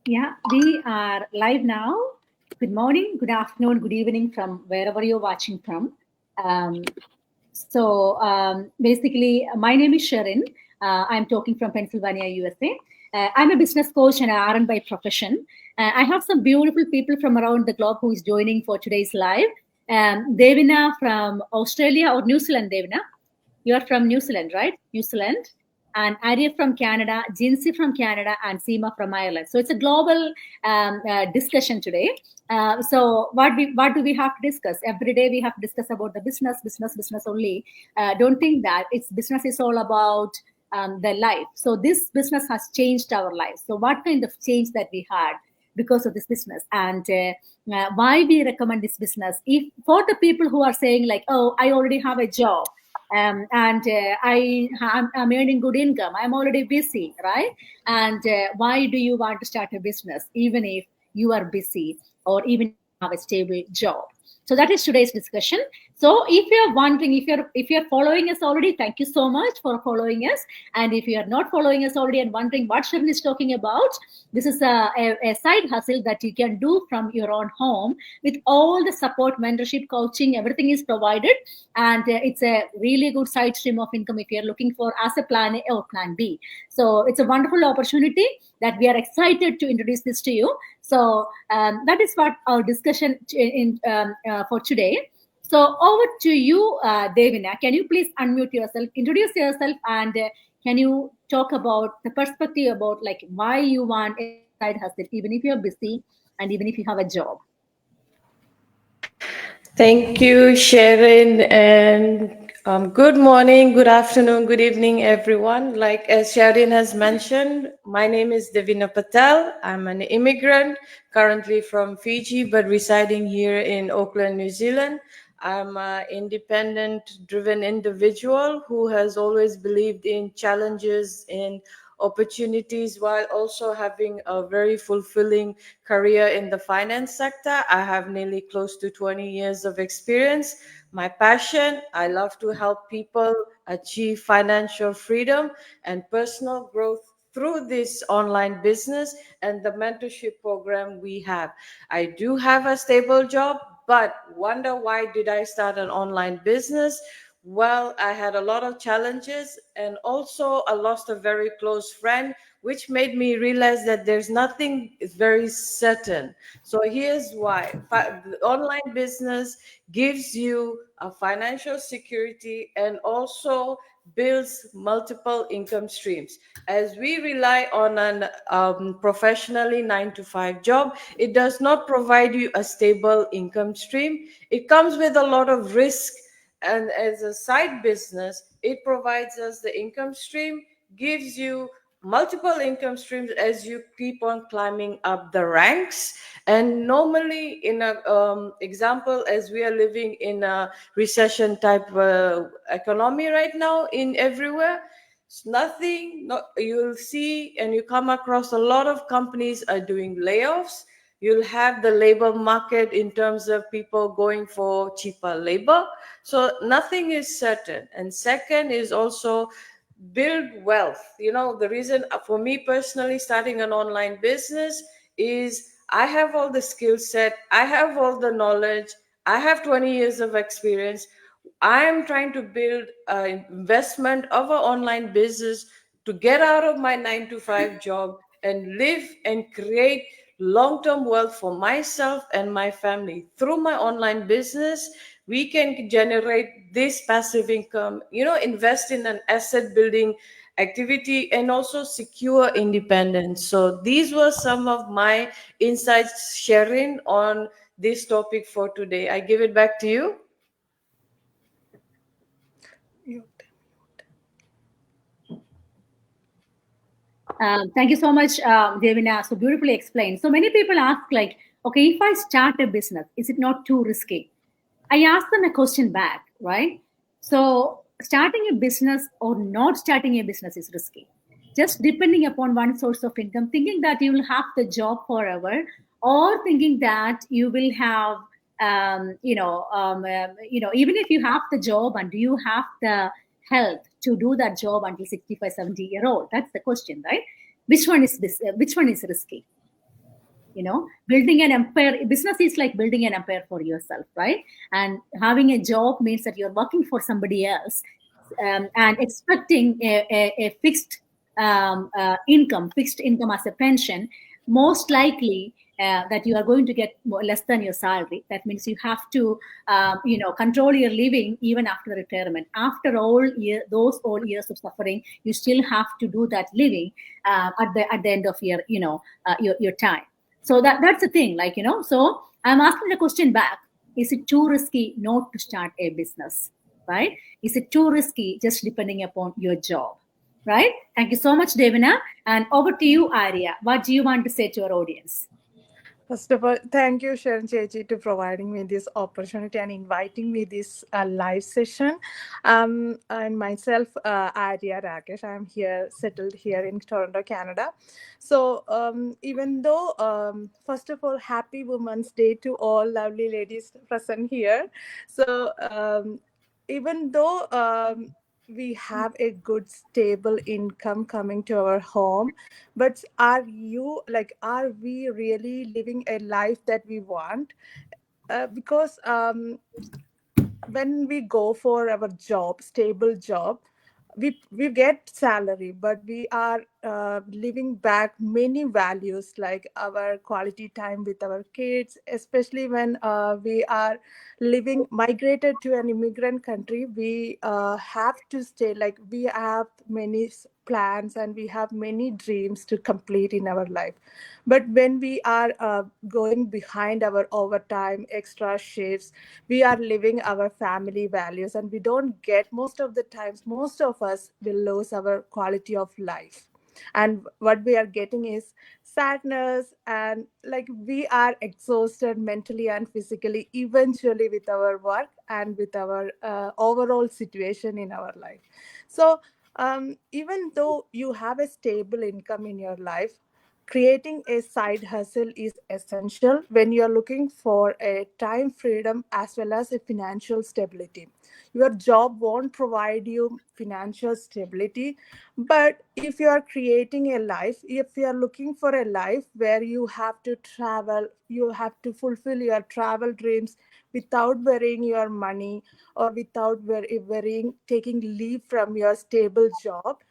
Yeah, we are live now. Good morning, good afternoon, good evening from wherever you're watching from. Basically, my name is Sharon. I'm talking from Pennsylvania, USA. I'm a business coach and an RN by profession. I have some beautiful people from around the globe who is joining for today's live. Devina from Australia or New Zealand, Devina. You're from New Zealand, right? New Zealand. And Arya from Canada, Jinsi from Canada, and Seema from Ireland. So it's a global discussion today. So what do we have to discuss? Every day we have to discuss about the business only. Don't think that it's business is all about the life. So this business has changed our lives. So what kind of change that we had because of this business, and why we recommend this business? If for the people who are saying like, oh, I already have a job, I'm earning good income, I'm already busy, right? And why do you want to start a business even if you are busy or even if you have a stable job? So that is today's discussion. So if you're wondering, if you're following us already, thank you so much for following us. And if you are not following us already and wondering what Sharon is talking about, this is a side hustle that you can do from your own home with all the support, mentorship, coaching, everything is provided. And it's a really good side stream of income if you're looking for as a plan A or plan B. So it's a wonderful opportunity that we are excited to introduce this to you. So that is what our discussion for today. So over to you, Devina. Can you please unmute yourself, introduce yourself, and can you talk about the perspective about like why you want a side hustle, even if you're busy and even if you have a job? Thank you, Sharon, and good morning, good afternoon, good evening, everyone. Like as Sharon has mentioned, my name is Devina Patel. I'm an immigrant, currently from Fiji, but residing here in Auckland, New Zealand. I'm an independent-driven individual who has always believed in challenges, in opportunities, while also having a very fulfilling career in the finance sector. I have nearly close to 20 years of experience. My passion, I love to help people achieve financial freedom and personal growth through this online business and the mentorship program we have. I do have a stable job, but wonder why did I start an online business? Well, I had a lot of challenges, and also I lost a very close friend, which made me realize that there's nothing very certain. So here's why. The online business gives you a financial security and also builds multiple income streams. As we rely on an professionally 9 to 5 job, it does not provide you a stable income stream. It comes with a lot of risk, and as a side business, it provides us the income stream, gives you multiple income streams as you keep on climbing up the ranks. And normally in a example, as we are living in a recession type economy right now in everywhere, it's nothing, not, you'll see and you come across a lot of companies are doing layoffs. You'll have the labor market in terms of people going for cheaper labor. So nothing is certain. And second is also build wealth. You know, the reason for me personally starting an online business is I have all the skill set, I have all the knowledge, I have 20 years of experience. I am trying to build an investment of an online business to get out of my 9 to 5 job and live and create long-term wealth for myself and my family through my online business. We can generate this passive income, you know, invest in an asset building activity and also secure independence. So these were some of my insights sharing on this topic for today. I give it back to you. Thank you so much, Devina. So beautifully explained. So many people ask, like, okay, if I start a business, is it not too risky? I ask them a question back, right? So starting a business or not starting a business is risky. Just depending upon one source of income, thinking that you will have the job forever, or thinking that you will have, even if you have the job and do you have the health to do that job until 65, 70-year-old? That's the question, right? Which one is this? Which one is risky? building an empire. Business is like building an empire for yourself, right? And having a job means that you're working for somebody else, and expecting a fixed income as a pension. Most likely that you are going to get less than your salary. That means you have to control your living even after retirement. After those all years of suffering, you still have to do that living at the end of your time. So that's the thing, so I'm asking the question back: is it too risky not to start a business, right? Is it too risky just depending upon your job, right? Thank you so much, Devina. And over to you, Arya. What do you want to say to our audience? First of all, thank you, Sharon Chechi, to providing me this opportunity and inviting me this live session. And myself, Arya Rakesh, I'm here, settled here in Toronto, Canada. So even though, first of all, happy Women's Day to all lovely ladies present here. So even though we have a good stable income coming to our home, but are we really living a life that we want? Because when we go for our job, stable job, we get salary, but we are living back many values like our quality time with our kids, especially when we are migrated to an immigrant country. We have to stay, like we have many plans and we have many dreams to complete in our life. But when we are going behind our overtime, extra shifts, we are living our family values, and we don't get, most of the times, most of us will lose our quality of life. And what we are getting is sadness, and like we are exhausted mentally and physically eventually with our work and with our overall situation in our life. So even though you have a stable income in your life, creating a side hustle is essential when you're looking for a time freedom as well as a financial stability. Your job won't provide you financial stability, but if you are creating a life, if you are looking for a life where you have to travel, you have to fulfill your travel dreams without worrying your money, or without worrying taking leave from your stable job,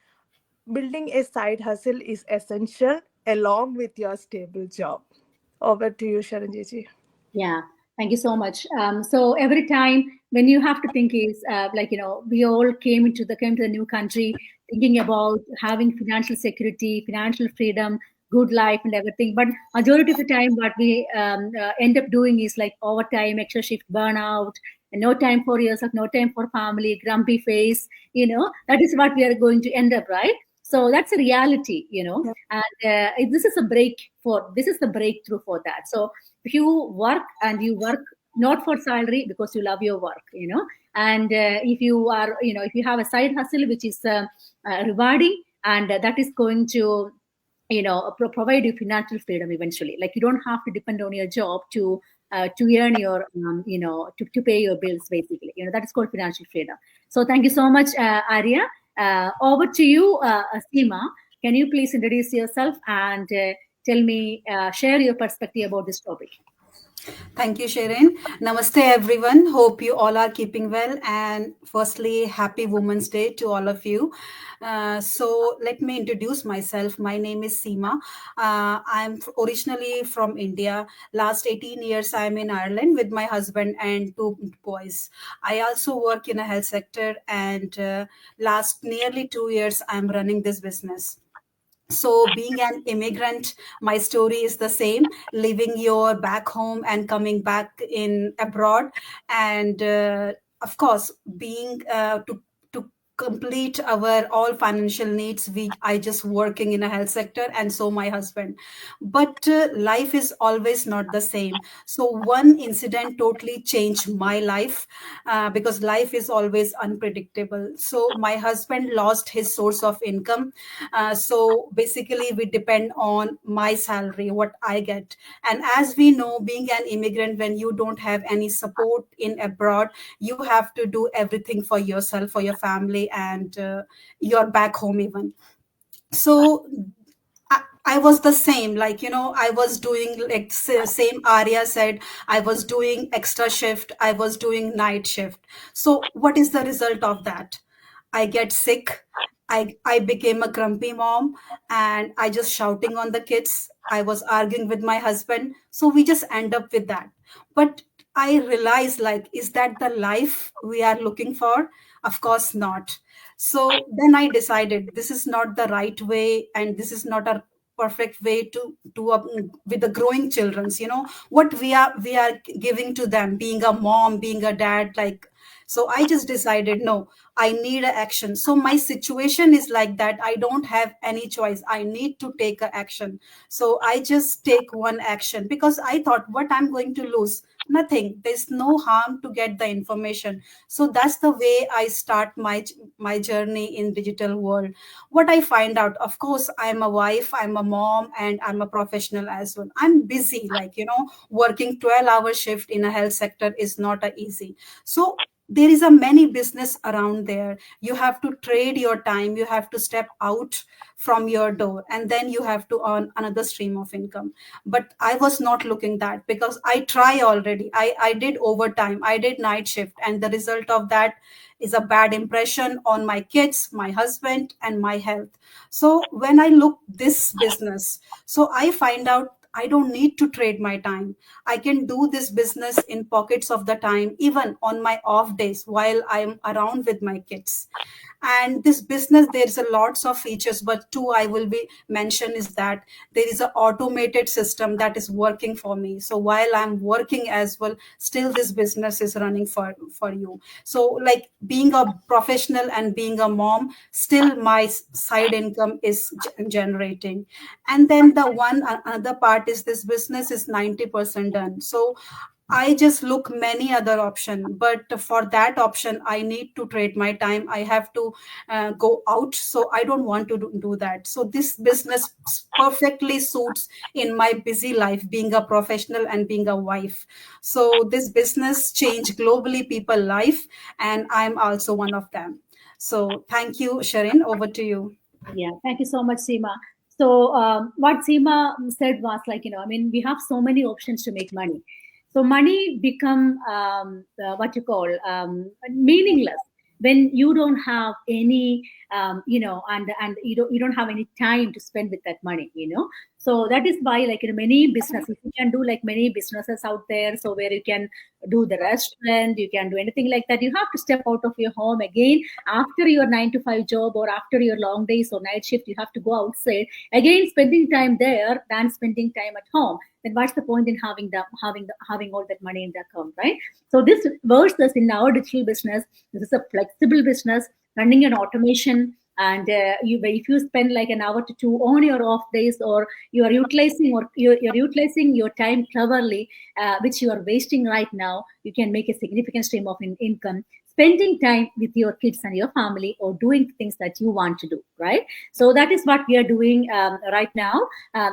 building a side hustle is essential along with your stable job. Over to you, Sharanjiji. Yeah, thank you so much. So every time when you have to think is we all came to the new country thinking about having financial security, financial freedom, good life, and everything. But majority of the time, what we end up doing is like overtime, extra shift, burnout, and no time for yourself, no time for family, grumpy face. That is what we are going to end up, right? So that's a reality, Yeah. and this is the breakthrough for that. So if you work, and you work not for salary because you love your work, and if you are, if you have a side hustle which is rewarding, and that is going to provide you financial freedom eventually. Like you don't have to depend on your job to earn your to pay your bills, basically. That is called financial freedom. So thank you so much, Arya. Over to you, Seema. Can you please introduce yourself and tell me, share your perspective about this topic? Thank you, Sharon. Namaste, everyone. Hope you all are keeping well. And firstly, happy Women's Day to all of you. So let me introduce myself. My name is Seema. I'm originally from India. Last 18 years, I'm in Ireland with my husband and two boys. I also work in a health sector, and last nearly 2 years, I'm running this business. So being an immigrant, my story is the same: leaving your back home and coming back in abroad, and of course being to complete our all financial needs. I just working in a health sector, and so my husband. But life is always not the same. So one incident totally changed my life, because life is always unpredictable. So my husband lost his source of income. So basically we depend on my salary, what I get. And as we know, being an immigrant, when you don't have any support in abroad, you have to do everything for yourself, for your family, and you're back home even. So I was the same, like, I was doing, like, same Arya said, I was doing extra shift, I was doing night shift. So what is the result of that? I get sick. I became a grumpy mom, and I just shouting on the kids. I was arguing with my husband. So we just end up with that. But I realized, like, is that the life we are looking for? Of course not. So then I decided this is not the right way, and this is not a perfect way to do up with the growing children's, what we are giving to them, being a mom, being a dad, like. So I just decided, no, I need a action. So my situation is like that. I don't have any choice. I need to take a action. So I just take one action because I thought, what I'm going to lose? Nothing. There's no harm to get the information. So that's the way I start my journey in digital world. What I find out, of course, I'm a wife, I'm a mom, and I'm a professional as well. I'm busy, like, working 12-hour shift in a health sector is not a easy. So there is a many business around there. You have to trade your time, you have to step out from your door, and then you have to earn another stream of income. But I was not looking that, because I try already. I did overtime, I did night shift, and the result of that is a bad impression on my kids, my husband, and my health. So when I look this business, so I find out I don't need to trade my time. I can do this business in pockets of the time, even on my off days while I'm around with my kids. And this business, there's a lots of features, but two I will be mention is that there is an automated system that is working for me. So while I'm working as well, still this business is running for you. So like being a professional and being a mom, still my side income is generating. And then the one another part is this business is 90% done. So I just look many other option, but for that option, I need to trade my time. I have to go out, so I don't want to do that. So this business perfectly suits in my busy life, being a professional and being a wife. So this business changed globally people life, and I'm also one of them. So thank you, Sharon. Over to you. Yeah, thank you so much, Seema. So, what Seema said was like, I mean, we have so many options to make money. So, money become what you call meaningless when you don't have any, and you don't have any time to spend with that money. So that is why, like, many businesses, you can do like many businesses out there. So where you can do the restaurant, you can do anything like that. You have to step out of your home again after your 9 to 5 job, or after your long days or night shift. You have to go outside again, spending time there than spending time at home. Then what's the point in having all that money in the account, right? So this versus in our digital business, this is a flexible business running an automation. And if you spend like an hour to two on your off days, or you're utilizing your time cleverly, which you are wasting right now, you can make a significant stream of income spending time with your kids and your family, or doing things that you want to do, right? So that is what we are doing right now.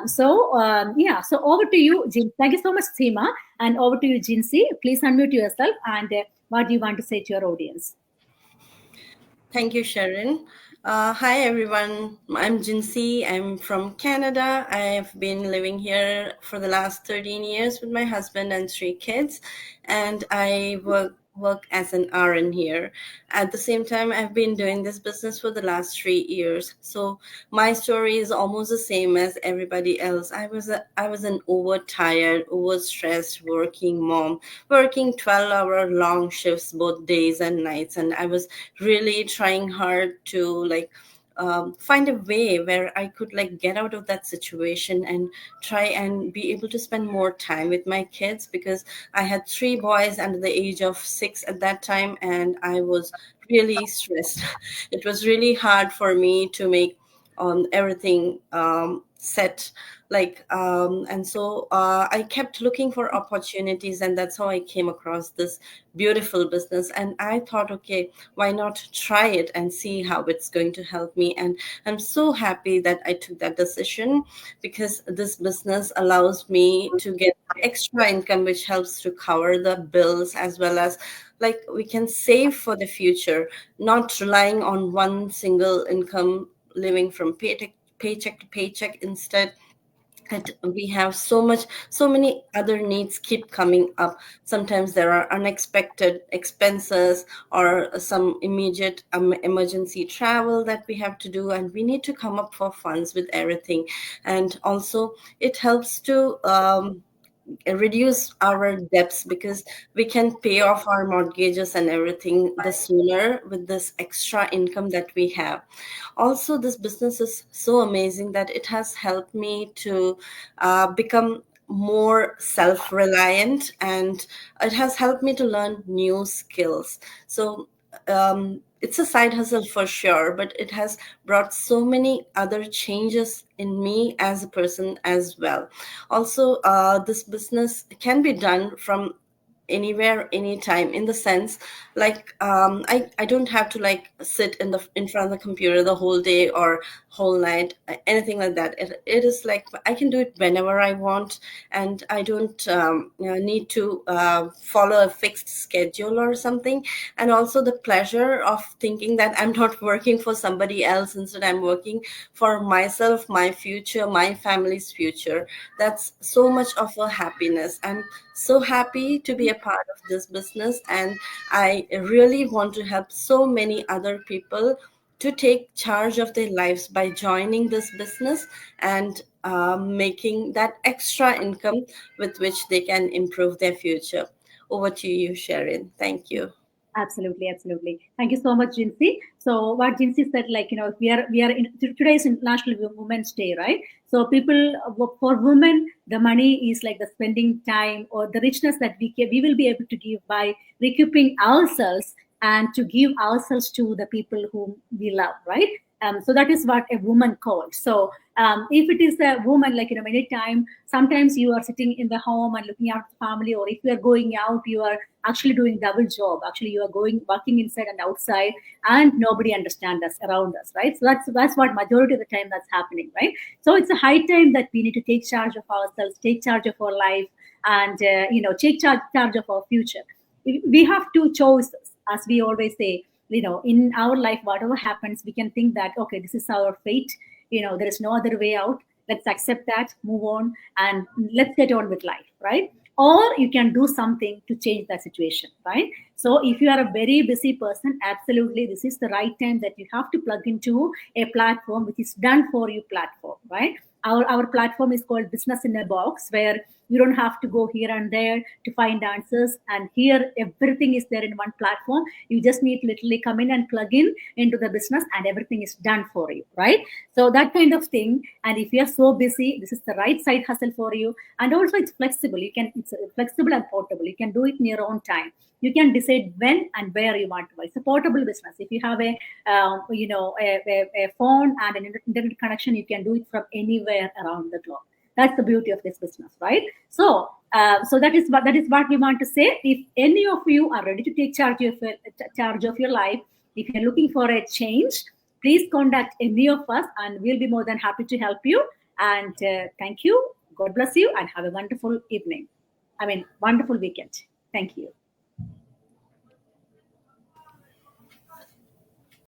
So over to you, Jin. Thank you so much, Seema, and over to you, Jinsi. Please unmute yourself, and what do you want to say to your audience? Thank you, Sharon. Hi, everyone. I'm Jinsi. I'm from Canada. I've been living here for the last 13 years with my husband and 3 kids, and I work as an RN here. At the same time, I've been doing this business for the last 3 years. So my story is almost the same as everybody else. I was an overtired, overstressed working mom, working 12-hour long shifts both days and nights, and I was really trying hard to find a way where I could get out of that situation and try and be able to spend more time with my kids, because I had 3 boys under the age of 6 at that time, and I was really stressed. It was really hard for me to make everything set, and so I kept looking for opportunities, and that's how I came across this beautiful business. And I thought, okay, why not try it and see how it's going to help me? And I'm so happy that I took that decision, because this business allows me to get extra income, which helps to cover the bills, as well as we can save for the future, not relying on one single income, living from paycheck to paycheck. Instead, that we have so many other needs keep coming up. Sometimes there are unexpected expenses or some immediate emergency travel that we have to do, and we need to come up for funds with everything. And also it helps to reduce our debts, because we can pay off our mortgages and everything the sooner with this extra income that we have. Also, this business is so amazing that it has helped me to become more self-reliant, and it has helped me to learn new skills. So it's a side hustle for sure, but it has brought so many other changes in me as a person as well. Also, this business can be done from anywhere, anytime, in the sense, like I don't have to like sit in front of the computer the whole day or whole night, anything like that. It is like I can do it whenever I want, and I don't need to follow a fixed schedule or something. And also the pleasure of thinking that I'm not working for somebody else, instead I'm working for myself, my future, my family's future. That's so much of a happiness. I'm so happy to be a part of this business, and I really want to help so many other people to take charge of their lives by joining this business and making that extra income with which they can improve their future. Over to you, Sharon. Thank you. Absolutely, absolutely. Thank you so much, Jinsi. So what Jinsi said, like, we are in today is International Women's Day, right? So people, for women, the money is like the spending time or the richness that we will be able to give by recouping ourselves and to give ourselves to the people whom we love, right? So that is what a woman calls. So if it is a woman, like, many times, sometimes you are sitting in the home and looking after the family, or if you are going out, you are actually doing double job. Actually, you are working inside and outside, and nobody understands us around us, right? So that's what majority of the time that's happening, right? So it's a high time that we need to take charge of ourselves, take charge of our life, and take charge of our future. We have two choices, as we always say. In our life, whatever happens, we can think that, okay, this is our fate. There is no other way out. Let's accept that, move on, and let's get on with life, right? Or you can do something to change that situation, right? So if you are a very busy person, absolutely, this is the right time that you have to plug into a platform which is done for you platform, right? Our platform is called Business in a Box, where you don't have to go here and there to find answers. And here, everything is there in one platform. You just need to literally come in and plug in into the business, and everything is done for you, right? So that kind of thing. And if you're so busy, this is the right side hustle for you. And also, it's flexible. It's flexible and portable. You can do it in your own time. You can decide when and where you want to. It's a portable business. If you have a phone and an internet connection, you can do it from anywhere around the globe. That's the beauty of this business, right? So that is what we want to say. If any of you are ready to take charge of your life, if you're looking for a change, please contact any of us, and we'll be more than happy to help you. And thank you. God bless you, and have a wonderful evening. Wonderful weekend. Thank you.